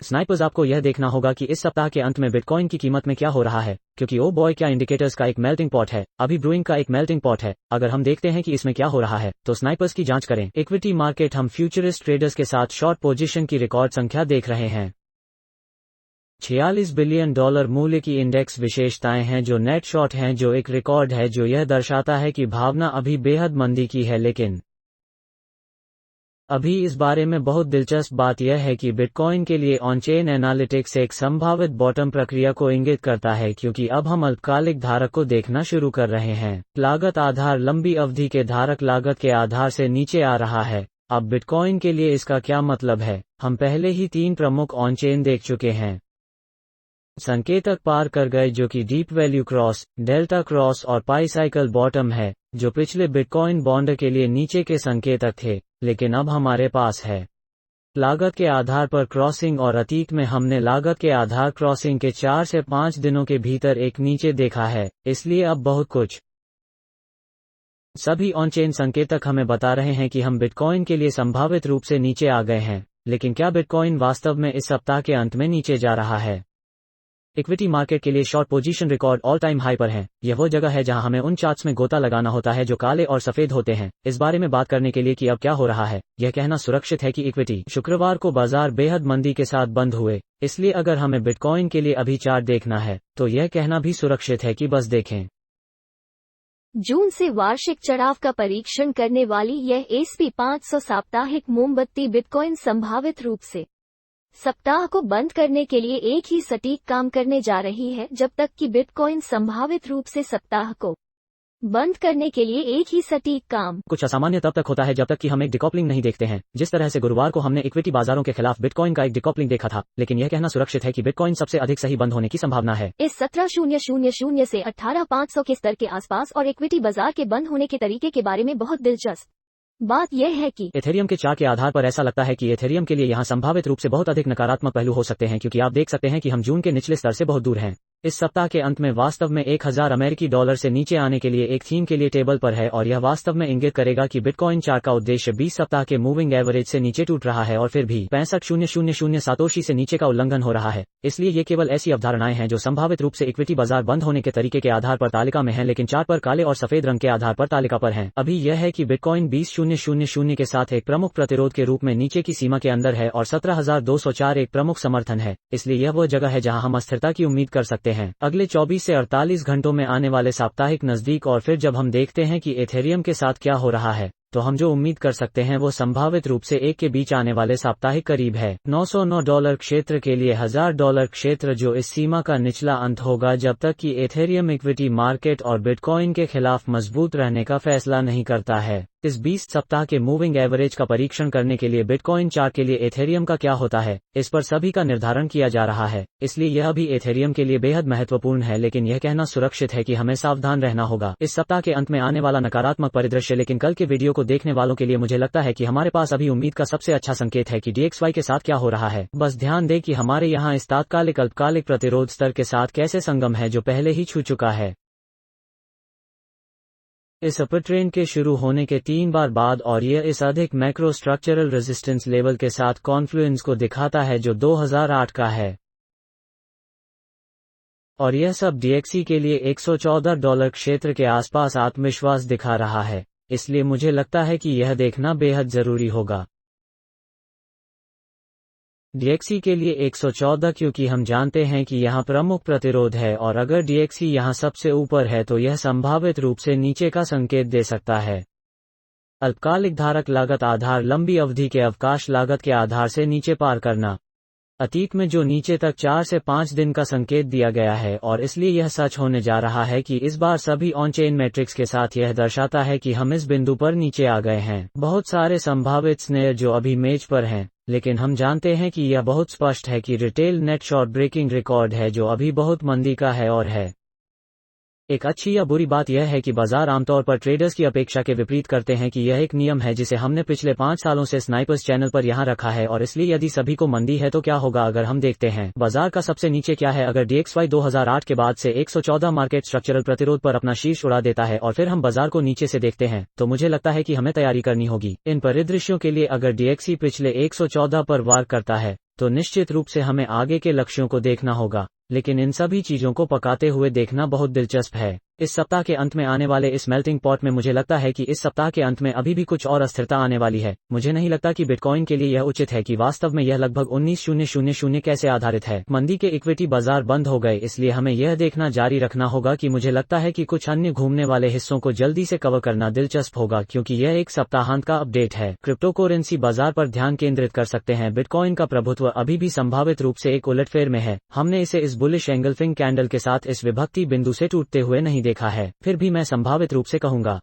Snipers, आपको यह देखना होगा कि इस सप्ताह के अंत में बिटकॉइन की कीमत में क्या हो रहा है, क्योंकि ओ बॉय, क्या इंडिकेटर्स का एक मेल्टिंग पॉट है, अभी ब्रूइंग का एक मेल्टिंग पॉट है। अगर हम देखते हैं कि इसमें क्या हो रहा है तो स्नाइपर्स की जांच करें। इक्विटी मार्केट, हम फ्यूचरिस्ट ट्रेडर्स के साथ शॉर्ट पोजीशन की रिकॉर्ड संख्या देख रहे हैं। 46 बिलियन डॉलर मूल्य की इंडेक्स विशेषताएं हैं जो नेट शॉर्ट हैं, जो एक रिकॉर्ड है जो यह दर्शाता है कि भावना अभी बेहद मंदी की है। लेकिन अभी इस बारे में बहुत दिलचस्प बात यह है कि बिटकॉइन के लिए ऑन-चेन एनालिटिक्स एक संभावित बॉटम प्रक्रिया को इंगित करता है, क्योंकि अब हम अल्पकालिक धारक को देखना शुरू कर रहे हैं। लागत आधार लंबी अवधि के धारक लागत के आधार से नीचे आ रहा है। अब बिटकॉइन के लिए इसका क्या मतलब है? हम पहले ही 3 प्रमुख ऑन-चेन देख चुके हैं। संकेतक पार कर गए, जो कि deep value cross, delta cross और पाई साइकिल बॉटम है, जो पिछले बिटकॉइन बॉन्ड के लिए नीचे के संकेतक थे। लेकिन अब हमारे पास है लागत के आधार पर क्रॉसिंग, और अतीत में हमने लागत के आधार क्रॉसिंग के 4 से 5 दिनों के भीतर एक नीचे देखा है। इसलिए अब बहुत कुछ सभी ऑन-चेन संकेतक हमें बता रहे हैं कि हम बिटकॉइन के लिए संभावित रूप से नीचे आ गए हैं। लेकिन क्या बिटकॉइन वास्तव में इस सप्ताह के अंत में नीचे जा रहा है? इक्विटी मार्केट के लिए short position record all time high पर है। यह वो जगह है जहां हमें उन चार्ट्स में गोता लगाना होता है जो काले और सफेद होते हैं, इस बारे में बात करने के लिए कि अब क्या हो रहा है। यह कहना सुरक्षित है कि इक्विटी शुक्रवार को बाजार बेहद मंदी के साथ बंद हुए। इसलिए अगर हमें बिटकॉइन के लिए अभी चार्ट देखना है तो यह कहना भी सुरक्षित है कि बस देखें। जून से वार्षिक चढ़ाव का परीक्षण करने वाली यह SP 500 साप्ताहिक मोमबत्ती बिटकॉइन संभावित रूप से सप्ताह को बंद करने के लिए एक ही सटीक काम करने जा रही है, जब तक कि बिटकॉइन संभावित रूप से सप्ताह को बंद करने के लिए एक ही सटीक काम। कुछ असामान्य तब तक होता है जब तक कि हम एक डिकॉपलिंग नहीं देखते हैं। जिस तरह से गुरुवार को हमने इक्विटी बाजारों के खिलाफ बिटकॉइन का एक डिकॉपलिंग देखा था, लेकिन यह कहना सुरक्षित है कि बिटकॉइन सबसे अधिक सही बंद होने की संभावना है। इस 17,000 से 18,500 के स्तर के आसपास और इक्विटी बाजार के बंद होने के तरीके के बारे में बहुत दिलचस्प बात यह है कि एथेरियम के चार्ट के आधार पर ऐसा लगता है कि एथेरियम के लिए यहाँ संभावित रूप से बहुत अधिक नकारात्मक पहलू हो सकते हैं, क्योंकि आप देख सकते हैं कि हम जून के निचले स्तर से बहुत दूर हैं। इस सप्ताह के अंत में वास्तव में 1000 अमेरिकी डॉलर से नीचे आने के लिए एक थीम के लिए टेबल पर है, और यह वास्तव में इंगित करेगा कि बिटकॉइन चार्ट का उद्देश्य 20 सप्ताह के मूविंग एवरेज से नीचे टूट रहा है और फिर भी 65,000 सातोशी से नीचे का उल्लंघन हो रहा है। इसलिए ये केवल ऐसी अवधारणाएं हैं जो संभावित रूप से इक्विटी बाजार बंद होने के तरीके के आधार पर तालिका में हैं, लेकिन चार्ट पर काले और सफेद रंग के आधार पर तालिका पर हैं। अभी यह है कि बिटकॉइन 20,000 के साथ एक प्रमुख प्रतिरोध के रूप में नीचे की सीमा के अंदर है और 17,204 एक प्रमुख समर्थन है। इसलिए यह वो जगह है जहां हम अस्थिरता की उम्मीद कर सकते हैं अगले 24 से 48 घंटों में आने वाले साप्ताहिक नजदीक। और फिर जब हम देखते हैं कि एथेरियम के साथ क्या हो रहा है, तो हम जो उम्मीद कर सकते हैं वो संभावित रूप से एक के बीच आने वाले साप्ताहिक करीब है। $909 क्षेत्र के लिए $1000 क्षेत्र, जो इस सीमा का निचला अंत होगा जब तक कि एथेरियम इक्विटी मार्केट और बिटकॉइन के खिलाफ मजबूत रहने का फैसला नहीं करता है। इस 20 सप्ताह के मूविंग एवरेज का परीक्षण करने के लिए बिटकॉइन चार्ट के लिए एथेरियम का क्या होता है, इस पर सभी का निर्धारण किया जा रहा है। इसलिए यह भी एथेरियम के लिए बेहद महत्वपूर्ण है, लेकिन यह कहना सुरक्षित है कि हमें सावधान रहना होगा इस सप्ताह के अंत में आने वाला नकारात्मक परिदृश्य। लेकिन कल के वीडियो को देखने वालों के लिए मुझे लगता है कि हमारे पास अभी उम्मीद का सबसे अच्छा संकेत है कि DXY के साथ क्या हो रहा है। बस ध्यान दें कि हमारे यहाँ इस तात्कालिक अल्पकालिक प्रतिरोध स्तर के साथ कैसे संगम है जो पहले ही छू चुका है। इस अपर ट्रेंड के शुरू होने के 3 बार बाद, और यह इस अधिक मैक्रो स्ट्रक्चरल रेजिस्टेंस लेवल के साथ कॉन्फ्लुएंस को दिखाता है जो 2008 का है, और यह सब DXY के लिए $114 क्षेत्र के आसपास आत्मविश्वास दिखा रहा है। इसलिए मुझे लगता है कि यह देखना बेहद जरूरी होगा DXY के लिए 114, क्योंकि हम जानते हैं कि यहाँ प्रमुख प्रतिरोध है, और अगर DXY यहाँ सबसे ऊपर है तो यह संभावित रूप से नीचे का संकेत दे सकता है। अल्पकालिक धारक लागत आधार लंबी अवधि के अवकाश लागत के आधार से नीचे पार करना, अतीत में जो नीचे तक 4 से 5 दिन का संकेत दिया गया है, और इसलिए यह सच होने जा रहा है कि इस बार सभी ऑन-चेन मैट्रिक्स के साथ यह दर्शाता है कि हम इस बिंदु पर नीचे आ गए हैं। बहुत सारे संभावित स्नेयर जो अभी मेज पर हैं, लेकिन हम जानते हैं कि यह बहुत स्पष्ट है कि retail net short breaking record है जो अभी बहुत मंदी का है, और है एक अच्छी या बुरी बात यह है कि बाजार आमतौर पर ट्रेडर्स की अपेक्षा के विपरीत करते हैं कि यह एक नियम है जिसे हमने पिछले 5 सालों से स्नाइपर्स चैनल पर यहां रखा है, और इसलिए यदि सभी को मंदी है तो क्या होगा अगर हम देखते हैं बाजार का सबसे नीचे क्या है। अगर DXY 2008 के बाद से 114 मार्केट स्ट्रक्चरल प्रतिरोध पर अपना शीर्ष उड़ा देता है और फिर हम बाजार को नीचे से देखते हैं, तो मुझे लगता है कि हमें तैयारी करनी होगी इन परिदृश्यों के लिए। अगर DXY पिछले 114 पर वार करता है तो निश्चित रूप से हमें आगे के लक्ष्यों को देखना होगा, लेकिन इन सभी चीजों को पकाते हुए देखना बहुत दिलचस्प है। इस सप्ताह के अंत में आने वाले इस मेल्टिंग पॉट में मुझे लगता है कि इस सप्ताह के अंत में अभी भी कुछ और अस्थिरता आने वाली है। मुझे नहीं लगता कि बिटकॉइन के लिए यह उचित है कि वास्तव में यह लगभग 19,000 कैसे आधारित है। मंदी के इक्विटी बाजार बंद हो गए, इसलिए हमें यह देखना जारी रखना होगा कि मुझे लगता है कि कुछ अन्य घूमने वाले हिस्सों को जल्दी से कवर करना दिलचस्प होगा, क्योंकि यह एक सप्ताहांत का अपडेट है। क्रिप्टोकरेंसी बाजार पर ध्यान केंद्रित कर सकते हैं। बिटकॉइन का प्रभुत्व अभी भी संभावित रूप से एक उलटफेर में है। हमने इसे इस बुलिश एंगल्फिंग कैंडल के साथ इस विभक्ति बिंदु से टूटते हुए नहीं देखा है, फिर भी मैं संभावित रूप से कहूंगा।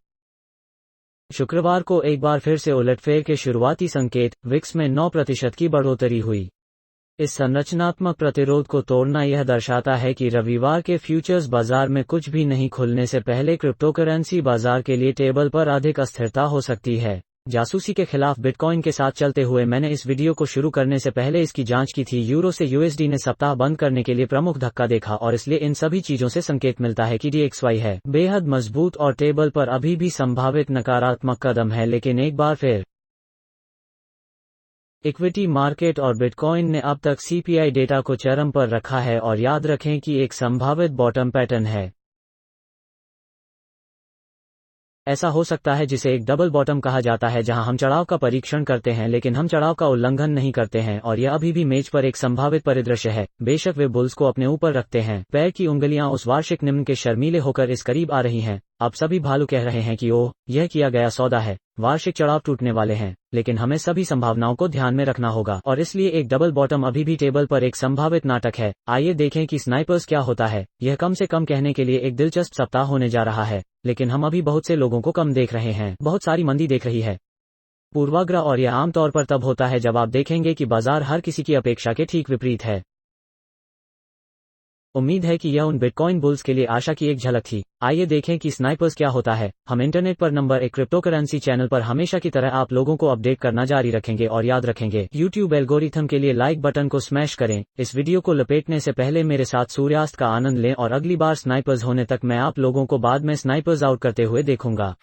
शुक्रवार को एक बार फिर से उलटफेर के शुरुआती संकेत, विक्स में 9% की बढ़ोतरी हुई। इस संरचनात्मक प्रतिरोध को तोड़ना यह दर्शाता है कि रविवार के फ्यूचर्स बाजार में कुछ भी नहीं खुलने से पहले क्रिप्टोकरेंसी बाजार के लिए टेबल पर अधिक अस्थिरता हो सकती है। जासूसी के खिलाफ बिटकॉइन के साथ चलते हुए मैंने इस वीडियो को शुरू करने से पहले इसकी जांच की थी। यूरो से यूएसडी ने सप्ताह बंद करने के लिए प्रमुख धक्का देखा और इसलिए इन सभी चीजों से संकेत मिलता है कि DXY है बेहद मजबूत और टेबल पर अभी भी संभावित नकारात्मक कदम है। लेकिन एक बार फिर इक्विटी मार्केट और बिटकॉइन ने अब तक CPI डेटा को चरम पर रखा है और याद रखें कि एक संभावित बॉटम पैटर्न है। ऐसा हो सकता है जिसे एक डबल बॉटम कहा जाता है, जहां हम चढ़ाव का परीक्षण करते हैं लेकिन हम चढ़ाव का उल्लंघन नहीं करते हैं, और यह अभी भी मेज पर एक संभावित परिदृश्य है। बेशक वे बुल्स को अपने ऊपर रखते हैं, पैर की उंगलियां उस वार्षिक निम्न के शर्मीले होकर इस करीब आ रही हैं। अब सभी भालू कह रहे हैं कि ओह, यह किया गया सौदा है, वार्षिक चढ़ाव टूटने वाले हैं, लेकिन हमें सभी संभावनाओं को ध्यान में रखना होगा और इसलिए एक डबल बॉटम अभी भी टेबल पर एक संभावित नाटक है। आइए देखें कि स्नाइपर्स क्या होता है। यह कम से कम कहने के लिए एक दिलचस्प सप्ताह होने जा रहा है, लेकिन हम अभी बहुत से लोगों को कम देख रहे हैं। बहुत सारी मंदी देख रही है पूर्वाग्रह, और यह आमतौर पर तब होता है जब आप देखेंगे कि बाजार हर किसी की अपेक्षा के ठीक विपरीत है। उम्मीद है कि यह उन बिटकॉइन बुल्स के लिए आशा की एक झलक थी। आइए देखें कि स्नाइपर्स क्या होता है। हम इंटरनेट पर नंबर 1 क्रिप्टोकरेंसी चैनल पर हमेशा की तरह आप लोगों को अपडेट करना जारी रखेंगे और याद रखेंगे, YouTube एल्गोरिथम के लिए लाइक बटन को स्मैश करें। इस वीडियो को लपेटने से पहले मेरे साथ सूर्यास्त का आनंद लें और अगली बार स्नाइपर्स होने तक मैं आप लोगों को बाद में स्नाइपर्स आउट करते हुए देखूंगा।